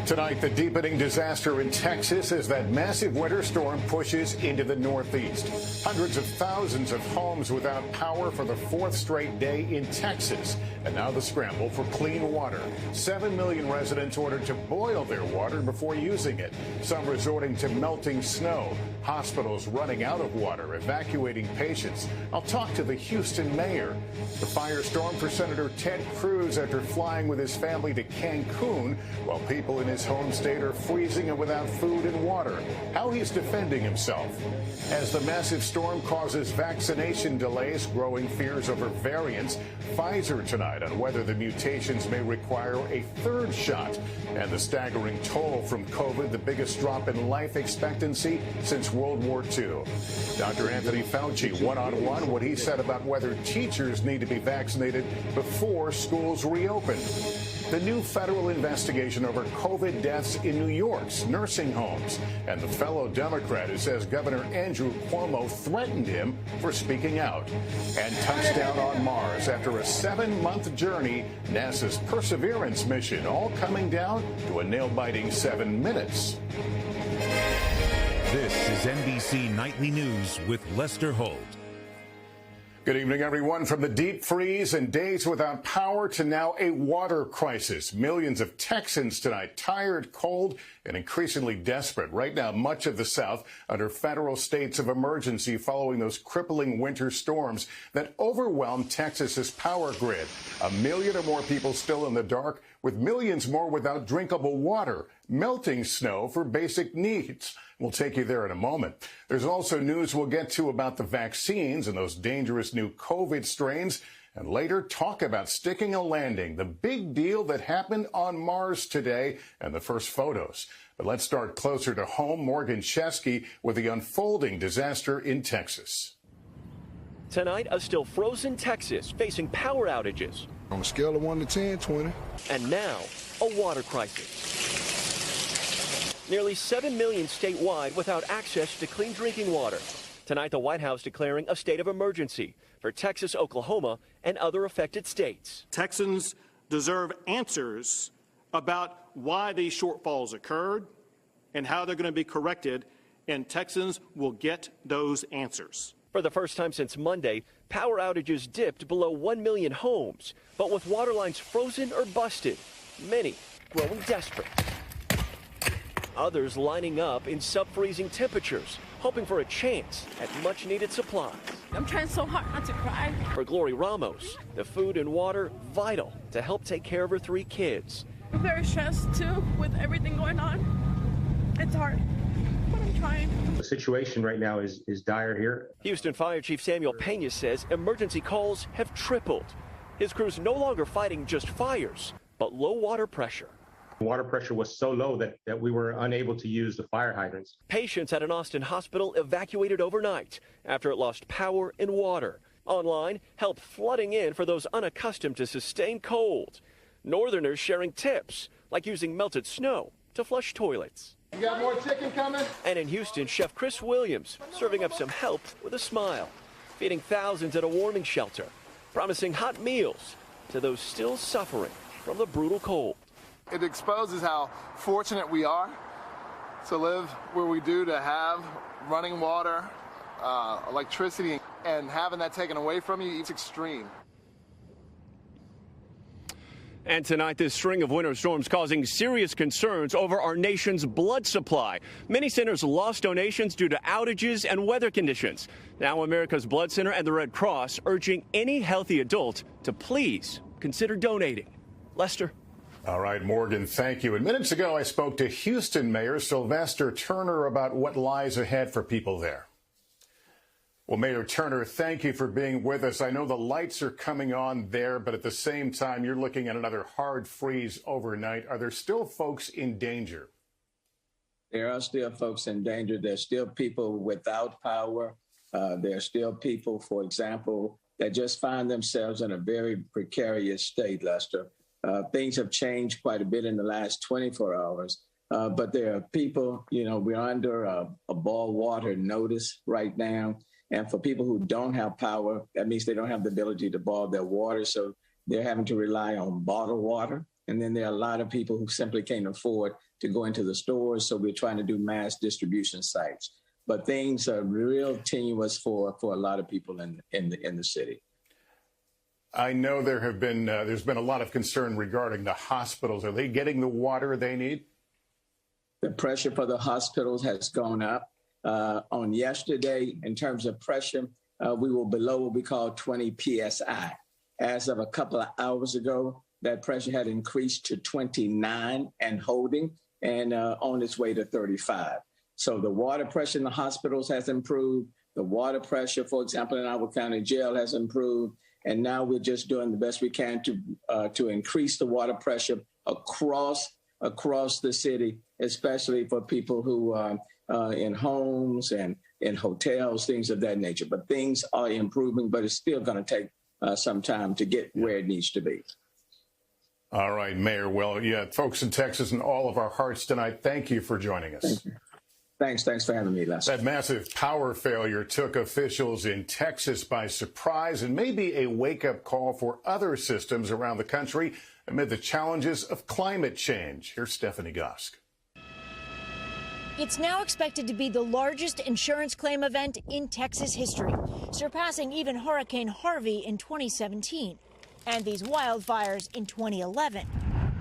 Tonight, the deepening disaster in Texas as that massive winter storm pushes into the Northeast. Hundreds of thousands of homes without power for the fourth straight day in Texas. And now the scramble for clean water. 7 million residents ordered to boil their water before using it. Some resorting to melting snow. Hospitals running out of water, evacuating patients. I'll talk to the Houston mayor. The firestorm for Senator Ted Cruz after flying with his family to Cancun while people in his home state are freezing and without food and water. How he's defending himself. As the massive storm causes vaccination delays, growing fears over variants. Pfizer tonight on whether the mutations may require a third shot. And the staggering toll from COVID, the biggest drop in life expectancy since World War II. Dr. Anthony Fauci, one-on-one, what he said about whether teachers need to be vaccinated before schools reopen. The new federal investigation over COVID deaths in New York's nursing homes. And the fellow Democrat who says Governor Andrew Cuomo threatened him for speaking out. And touchdown on Mars after a 7-month journey, NASA's Perseverance mission, all coming down to a nail-biting 7 minutes. This is NBC Nightly News with Lester Holt. Good evening, everyone. From the deep freeze and days without power to now a water crisis. Millions of Texans tonight tired, cold, and increasingly desperate. Right now, much of the South under federal states of emergency following those crippling winter storms that overwhelmed Texas's power grid. 1 million or more people still in the dark, with millions more without drinkable water, melting snow for basic needs. We'll take you there in a moment. There's also news we'll get to about the vaccines and those dangerous new COVID strains. And later, talk about sticking a landing, the big deal that happened on Mars today, and the first photos. But let's start closer to home. Morgan Chesky with the unfolding disaster in Texas. Tonight, a still frozen Texas facing power outages. On a scale of 1 to 10, 20. And now, a water crisis. Nearly 7 million statewide without access to clean drinking water. Tonight, the White House declaring a state of emergency for Texas, Oklahoma, and other affected states. Texans deserve answers about why these shortfalls occurred and how they're going to be corrected, and Texans will get those answers. For the first time since Monday, power outages dipped below 1 million homes, but with water lines frozen or busted, many growing desperate. Others lining up in sub-freezing temperatures, hoping for a chance at much-needed supplies. I'm trying so hard not to cry. For Glory Ramos, the food and water vital to help take care of her 3 kids. I'm very stressed, too, with everything going on. It's hard, but I'm trying. The situation right now is dire here. Houston Fire Chief Samuel Pena says emergency calls have tripled. His crew's no longer fighting just fires, but low water pressure. Water pressure was so low that we were unable to use the fire hydrants. Patients at an Austin hospital evacuated overnight after it lost power and water. Online, help flooding in for those unaccustomed to sustained cold. Northerners sharing tips, like using melted snow to flush toilets. You got more chicken coming? And in Houston, Chef Chris Williams serving up some help with a smile, feeding thousands at a warming shelter, promising hot meals to those still suffering from the brutal cold. It exposes how fortunate we are to live where we do, to have running water, electricity, and having that taken away from you, it's extreme. And tonight, this string of winter storms causing serious concerns over our nation's blood supply. Many centers lost donations due to outages and weather conditions. Now, America's Blood Center and the Red Cross urging any healthy adult to please consider donating. Lester. All right, Morgan, thank you. And minutes ago, I spoke to Houston Mayor Sylvester Turner about what lies ahead for people there. Well, Mayor Turner, thank you for being with us. I know the lights are coming on there, but at the same time, you're looking at another hard freeze overnight. Are there still folks in danger? There are still folks in danger. There's still people without power. There are still people, for example, that just find themselves in a very precarious state, Lester. Things have changed quite a bit in the last 24 hours, but there are people, we're under a boil water notice right now. And for people who don't have power, that means they don't have the ability to boil their water. So they're having to rely on bottled water. And then there are a lot of people who simply can't afford to go into the stores. So we're trying to do mass distribution sites. But things are real tenuous for a lot of people in the city. I know there's been a lot of concern regarding the hospitals. Are they getting the water they need? The pressure for the hospitals has gone up. On yesterday, in terms of pressure, we were below what we call 20 PSI. As of a couple of hours ago, that pressure had increased to 29 and holding, and on its way to 35. So the water pressure in the hospitals has improved. The water pressure, for example, in our county jail has improved. And now we're just doing the best we can to increase the water pressure across the city, especially for people who are in homes and in hotels, things of that nature. But things are improving, but it's still going to take some time to get where it needs to be. All right, Mayor. Well, yeah, folks in Texas, in all of our hearts tonight, thank you for joining us. Thank you. Thanks for having me, Lester. That massive power failure took officials in Texas by surprise and may be a wake-up call for other systems around the country amid the challenges of climate change. Here's Stephanie Gosk. It's now expected to be the largest insurance claim event in Texas history, surpassing even Hurricane Harvey in 2017 and these wildfires in 2011.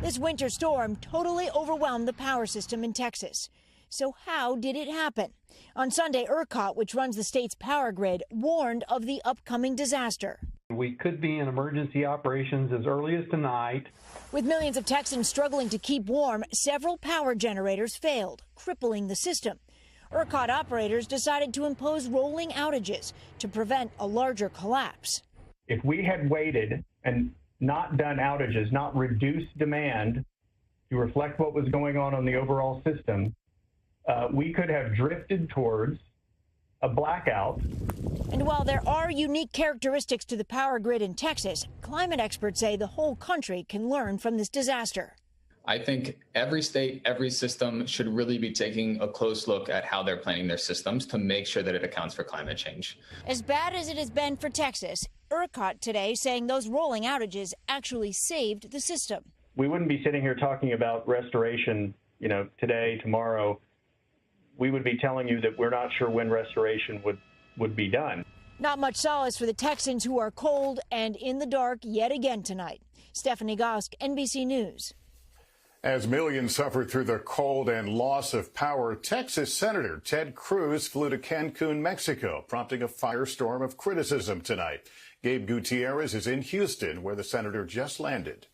This winter storm totally overwhelmed the power system in Texas. So how did it happen? On Sunday, ERCOT, which runs the state's power grid, warned of the upcoming disaster. We could be in emergency operations as early as tonight. With millions of Texans struggling to keep warm, several power generators failed, crippling the system. ERCOT operators decided to impose rolling outages to prevent a larger collapse. If we had waited and not done outages, not reduced demand to reflect what was going on the overall system, we could have drifted towards a blackout. And while there are unique characteristics to the power grid in Texas, climate experts say the whole country can learn from this disaster. I think every state, every system should really be taking a close look at how they're planning their systems to make sure that it accounts for climate change. As bad as it has been for Texas, ERCOT today saying those rolling outages actually saved the system. We wouldn't be sitting here talking about restoration, today, tomorrow. We would be telling you that we're not sure when restoration would be done. Not much solace for the Texans who are cold and in the dark yet again tonight. Stephanie Gosk, NBC News. As millions suffered through the cold and loss of power, Texas Senator Ted Cruz flew to Cancun, Mexico, prompting a firestorm of criticism tonight. Gabe Gutierrez is in Houston, where the senator just landed.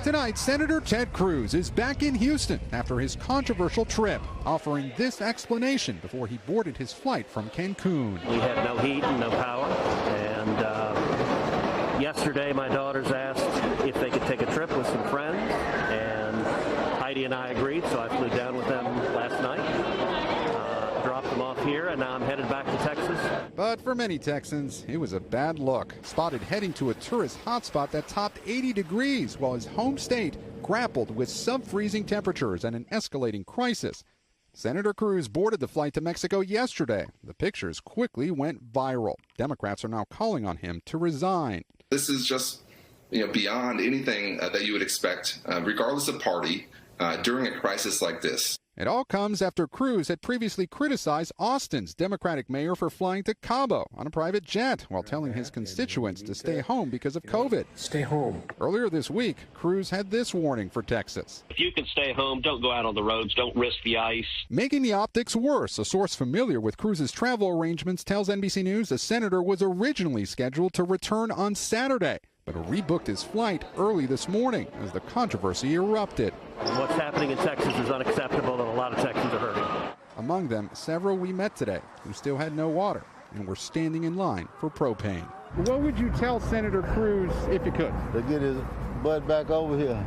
Tonight, Senator Ted Cruz is back in Houston after his controversial trip, offering this explanation before he boarded his flight from Cancun. We had no heat and no power, and yesterday my daughters asked if they could take a trip with some friends, and Heidi and I agreed, so I flew down with them last night, dropped them off here, and now I'm headed back to Texas. But for many Texans, it was a bad look. Spotted heading to a tourist hotspot that topped 80 degrees while his home state grappled with sub-freezing temperatures and an escalating crisis. Senator Cruz boarded the flight to Mexico yesterday. The pictures quickly went viral. Democrats are now calling on him to resign. This is just beyond anything that you would expect, regardless of party, during a crisis like this. It all comes after Cruz had previously criticized Austin's Democratic mayor for flying to Cabo on a private jet while telling his constituents to stay home because of COVID. Stay home. Earlier this week, Cruz had this warning for Texas. If you can stay home, don't go out on the roads, don't risk the ice. Making the optics worse, a source familiar with Cruz's travel arrangements tells NBC News the senator was originally scheduled to return on Saturday, but rebooked his flight early this morning as the controversy erupted. What's happening in Texas is unacceptable, and a lot of Texans are hurting. Among them, several we met today who still had no water and were standing in line for propane. What would you tell Senator Cruz if you could? To get his butt back over here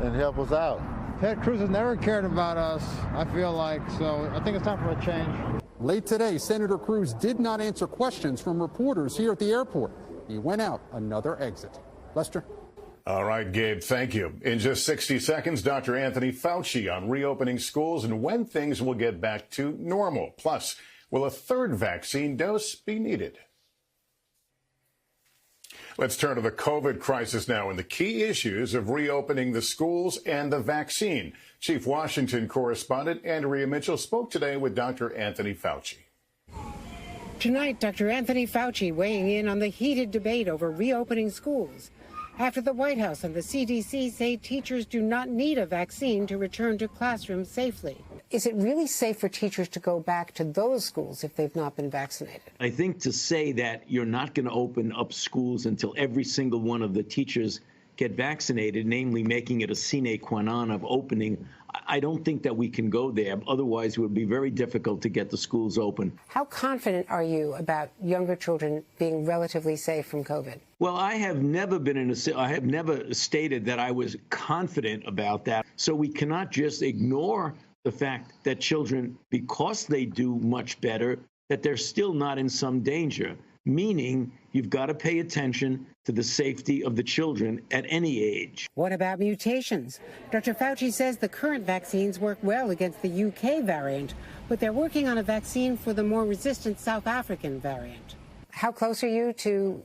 and help us out. Ted Cruz has never cared about us, I feel like, so I think it's time for a change. Late today, Senator Cruz did not answer questions from reporters here at the airport. He went out another exit. Lester? All right, Gabe, thank you. In just 60 seconds, Dr. Anthony Fauci on reopening schools and when things will get back to normal. Plus, will a third vaccine dose be needed? Let's turn to the COVID crisis now and the key issues of reopening the schools and the vaccine. Chief Washington correspondent Andrea Mitchell spoke today with Dr. Anthony Fauci. Tonight, Dr. Anthony Fauci weighing in on the heated debate over reopening schools after the White House and the CDC say teachers do not need a vaccine to return to classrooms safely. Is it really safe for teachers to go back to those schools if they've not been vaccinated? I think to say that you're not going to open up schools until every single one of the teachers get vaccinated, namely making it a sine qua non of opening, I don't think that we can go there. Otherwise, it would be very difficult to get the schools open. How confident are you about younger children being relatively safe from COVID? Well, I have never stated that I was confident about that. So we cannot just ignore the fact that children, because they do much better, that they're still not in some danger, meaning you've got to pay attention to the safety of the children at any age. What about mutations? Dr. Fauci says the current vaccines work well against the UK variant, but they're working on a vaccine for the more resistant South African variant. How close are you to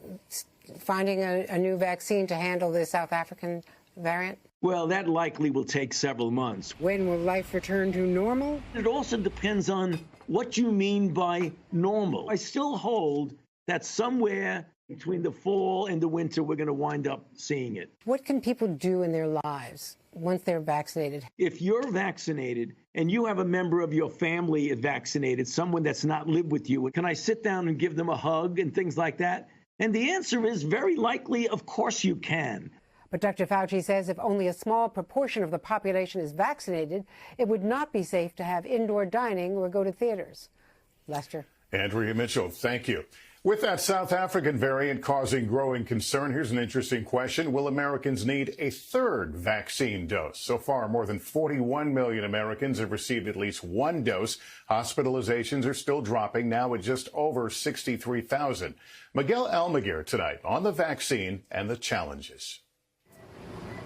finding a new vaccine to handle the South African variant? Well, that likely will take several months. When will life return to normal? It also depends on what you mean by normal. I still hold that somewhere between the fall and the winter, we're going to wind up seeing it. What can people do in their lives once they're vaccinated? If you're vaccinated and you have a member of your family vaccinated, someone that's not lived with you, can I sit down and give them a hug and things like that? And the answer is very likely, of course you can. But Dr. Fauci says if only a small proportion of the population is vaccinated, it would not be safe to have indoor dining or go to theaters. Lester. Andrea Mitchell, thank you. With that South African variant causing growing concern, here's an interesting question. Will Americans need a third vaccine dose? So far, more than 41 million Americans have received at least one dose. Hospitalizations are still dropping, now at just over 63,000. Miguel Almaguer tonight on the vaccine and the challenges.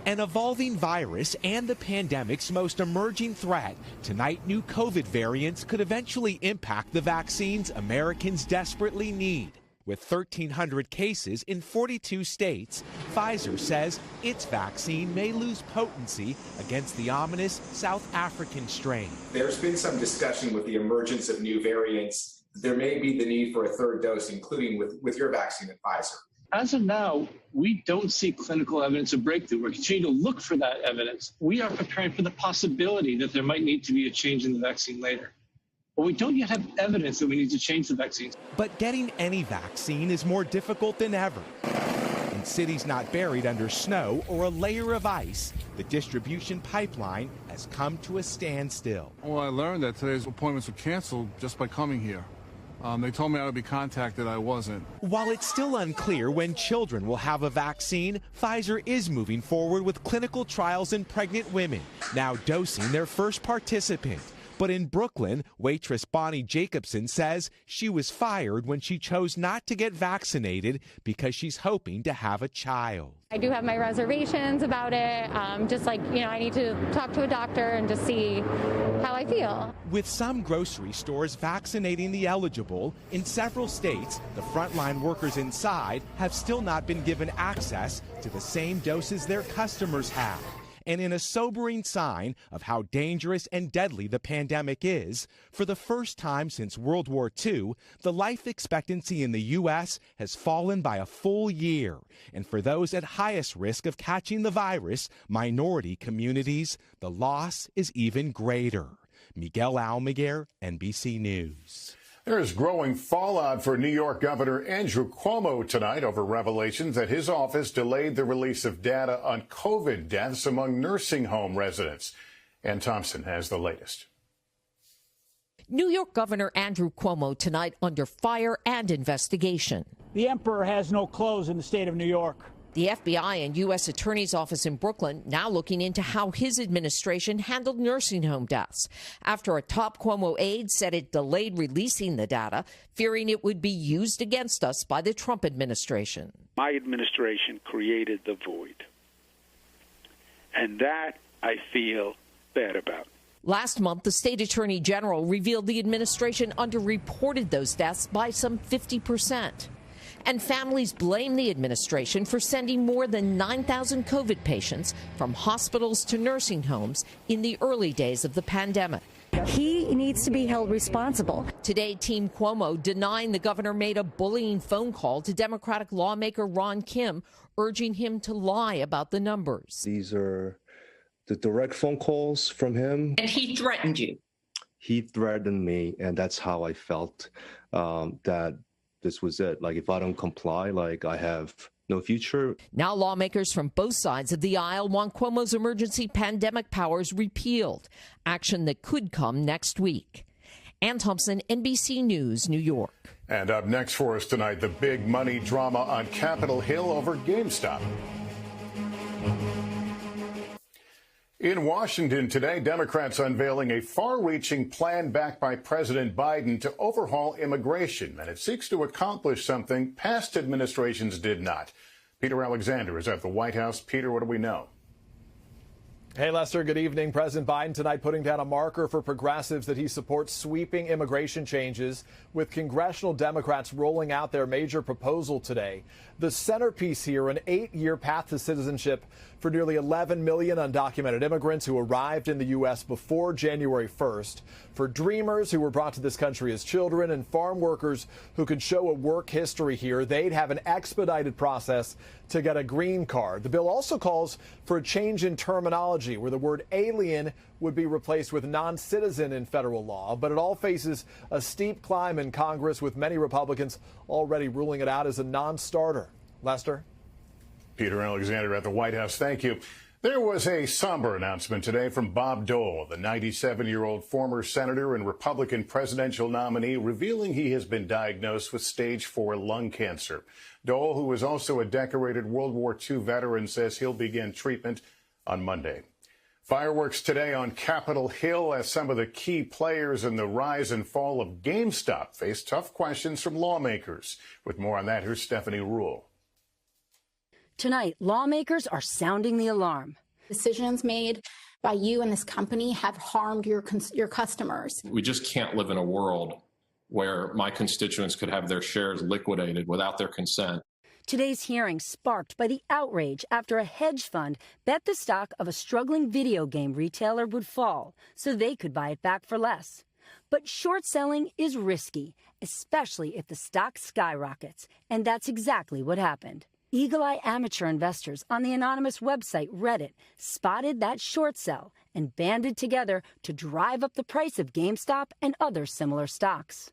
An evolving virus and the pandemic's most emerging threat. Tonight, new COVID variants could eventually impact the vaccines Americans desperately need. With 1,300 cases in 42 states, Pfizer says its vaccine may lose potency against the ominous South African strain. There's been some discussion with the emergence of new variants. There may be the need for a third dose, including with your vaccine at Pfizer. As of now, we don't see clinical evidence of breakthrough. We're continuing to look for that evidence. We are preparing for the possibility that there might need to be a change in the vaccine later. But we don't yet have evidence that we need to change the vaccines. But getting any vaccine is more difficult than ever. In cities not buried under snow or a layer of ice, the distribution pipeline has come to a standstill. Well, I learned that today's appointments were canceled just by coming here. They told me I would be contacted. I wasn't. While it's still unclear when children will have a vaccine, Pfizer is moving forward with clinical trials in pregnant women, now dosing their first participant. But in Brooklyn, waitress Bonnie Jacobson says she was fired when she chose not to get vaccinated because she's hoping to have a child. I do have my reservations about it. Just like, I need to talk to a doctor and just see how I feel. With some grocery stores vaccinating the eligible, in several states, the frontline workers inside have still not been given access to the same doses their customers have. And in a sobering sign of how dangerous and deadly the pandemic is, for the first time since World War II, the life expectancy in the U.S. has fallen by a full year. And for those at highest risk of catching the virus, minority communities, the loss is even greater. Miguel Almaguer, NBC News. There is growing fallout for New York Governor Andrew Cuomo tonight over revelations that his office delayed the release of data on COVID deaths among nursing home residents. Ann Thompson has the latest. New York Governor Andrew Cuomo tonight under fire and investigation. The emperor has no clothes in the state of New York. The FBI and U.S. Attorney's Office in Brooklyn now looking into how his administration handled nursing home deaths after a top Cuomo aide said it delayed releasing the data, fearing it would be used against us by the Trump administration. My administration created the void, and that I feel bad about. Last month, the state attorney general revealed the administration underreported those deaths by some 50%. And families blame the administration for sending more than 9,000 COVID patients from hospitals to nursing homes in the early days of the pandemic. He needs to be held responsible. Today, Team Cuomo denying the governor made a bullying phone call to Democratic lawmaker Ron Kim, urging him to lie about the numbers. These are the direct phone calls from him. And he threatened you? He threatened me, and that's how I felt that this was it. Like, if I don't comply, like, I have no future. Now lawmakers from both sides of the aisle want Cuomo's emergency pandemic powers repealed, action that could come next week. Ann Thompson, NBC News, New York. And up next for us tonight, the big money drama on Capitol Hill over GameStop. In Washington today, Democrats unveiling a far-reaching plan backed by President Biden to overhaul immigration, and it seeks to accomplish something past administrations did not. Peter Alexander is at the White House. Peter, what do we know? Hey, Lester, good evening. President Biden tonight putting down a marker for progressives that he supports sweeping immigration changes, with congressional Democrats rolling out their major proposal today. The centerpiece here, an 8-year path to citizenship for nearly 11 million undocumented immigrants who arrived in the U.S. before January 1st, for dreamers who were brought to this country as children, and farm workers who could show a work history here. They'd have an expedited process to get a green card. The bill also calls for a change in terminology, where the word alien would be replaced with non-citizen in federal law. But it all faces a steep climb in Congress, with many Republicans already ruling it out as a non-starter. Lester? Peter Alexander at the White House. Thank you. There was a somber announcement today from Bob Dole, the 97-year-old former senator and Republican presidential nominee, revealing he has been diagnosed with stage 4 lung cancer. Dole, who is also a decorated World War II veteran, says he'll begin treatment on Monday. Fireworks today on Capitol Hill as some of the key players in the rise and fall of GameStop face tough questions from lawmakers. With more on that, here's Stephanie Rule. Tonight, lawmakers are sounding the alarm. Decisions made by you and this company have harmed your customers. We just can't live in a world where my constituents could have their shares liquidated without their consent. Today's hearing sparked by the outrage after a hedge fund bet the stock of a struggling video game retailer would fall so they could buy it back for less. But short selling is risky, especially if the stock skyrockets, and that's exactly what happened. Eagle-eye amateur investors on the anonymous website Reddit spotted that short sell and banded together to drive up the price of GameStop and other similar stocks.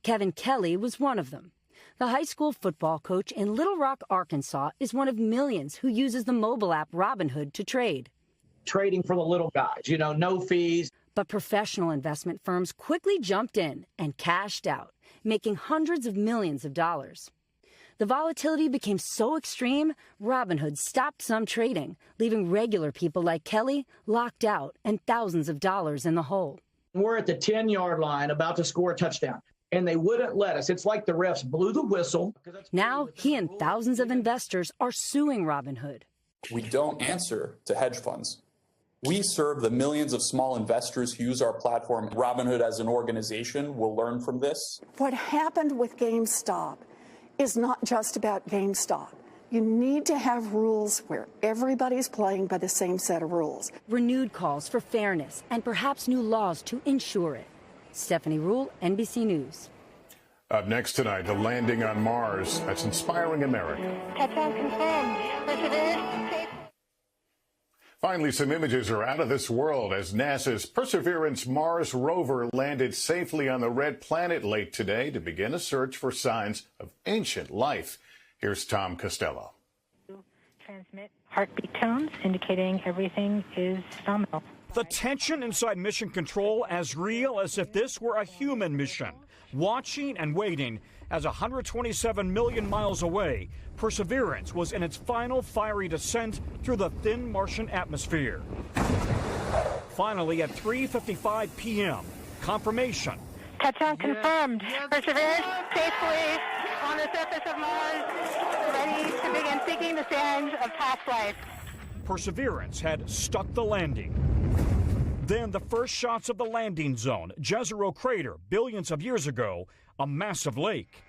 Kevin Kelly was one of them. The high school football coach in Little Rock, Arkansas, is one of millions who uses the mobile app Robinhood to trade. Trading for the little guys, no fees. But professional investment firms quickly jumped in and cashed out, making hundreds of millions of dollars. The volatility became so extreme, Robinhood stopped some trading, leaving regular people like Kelly locked out and thousands of dollars in the hole. We're at the 10-yard line about to score a touchdown, and they wouldn't let us. It's like the refs blew the whistle. Now he and thousands of investors are suing Robinhood. We don't answer to hedge funds. We serve the millions of small investors who use our platform. Robinhood as an organization will learn from this. What happened with GameStop is not just about GameStop. You need to have rules where everybody's playing by the same set of rules. Renewed calls for fairness and perhaps new laws to ensure it. Stephanie Rule, NBC News. Up next tonight, the landing on Mars that's inspiring America. Touchdown confirmed. Finally, some images are out of this world as NASA's Perseverance Mars rover landed safely on the red planet late today to begin a search for signs of ancient life. Here's Tom Costello. Transmit heartbeat tones indicating everything is nominal. The tension inside mission control as real as if this were a human mission. Watching and waiting as 127 million miles away, Perseverance was in its final fiery descent through the thin Martian atmosphere. Finally, at 3:55 p.m., confirmation. Touchdown confirmed. Perseverance safely on the surface of Mars, ready to begin seeking the signs of past life. Perseverance had stuck the landing. Then the first shots of the landing zone, Jezero Crater, billions of years ago, a massive lake.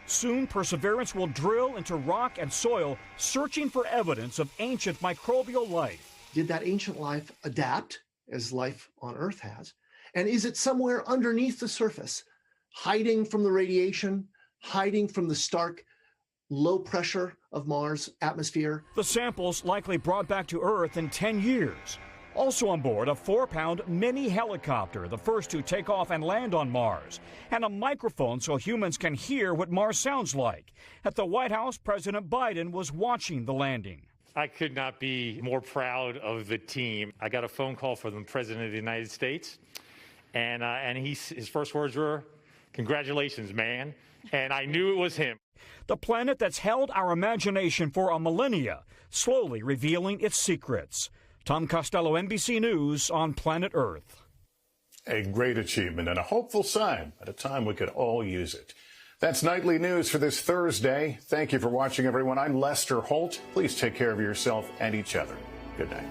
Soon, Perseverance will drill into rock and soil, searching for evidence of ancient microbial life. Did that ancient life adapt as life on Earth has? And is it somewhere underneath the surface, hiding from the radiation, hiding from the stark low pressure of Mars' atmosphere? The samples likely brought back to Earth in 10 years. Also on board, a 4-pound mini helicopter, the first to take off and land on Mars, and a microphone so humans can hear what Mars sounds like. At the White House, President Biden was watching the landing. I could not be more proud of the team. I got a phone call from the President of the United States, and his first words were, "Congratulations, man." And I knew it was him. The planet that's held our imagination for a millennia, slowly revealing its secrets. Tom Costello, NBC News on Planet Earth. A great achievement and a hopeful sign at a time we could all use it. That's Nightly News for this Thursday. Thank you for watching, everyone. I'm Lester Holt. Please take care of yourself and each other. Good night.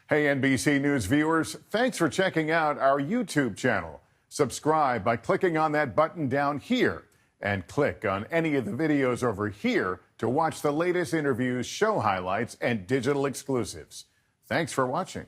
Hey, NBC News viewers, thanks for checking out our YouTube channel. Subscribe by clicking on that button down here and click on any of the videos over here to watch the latest interviews, show highlights, and digital exclusives. Thanks for watching.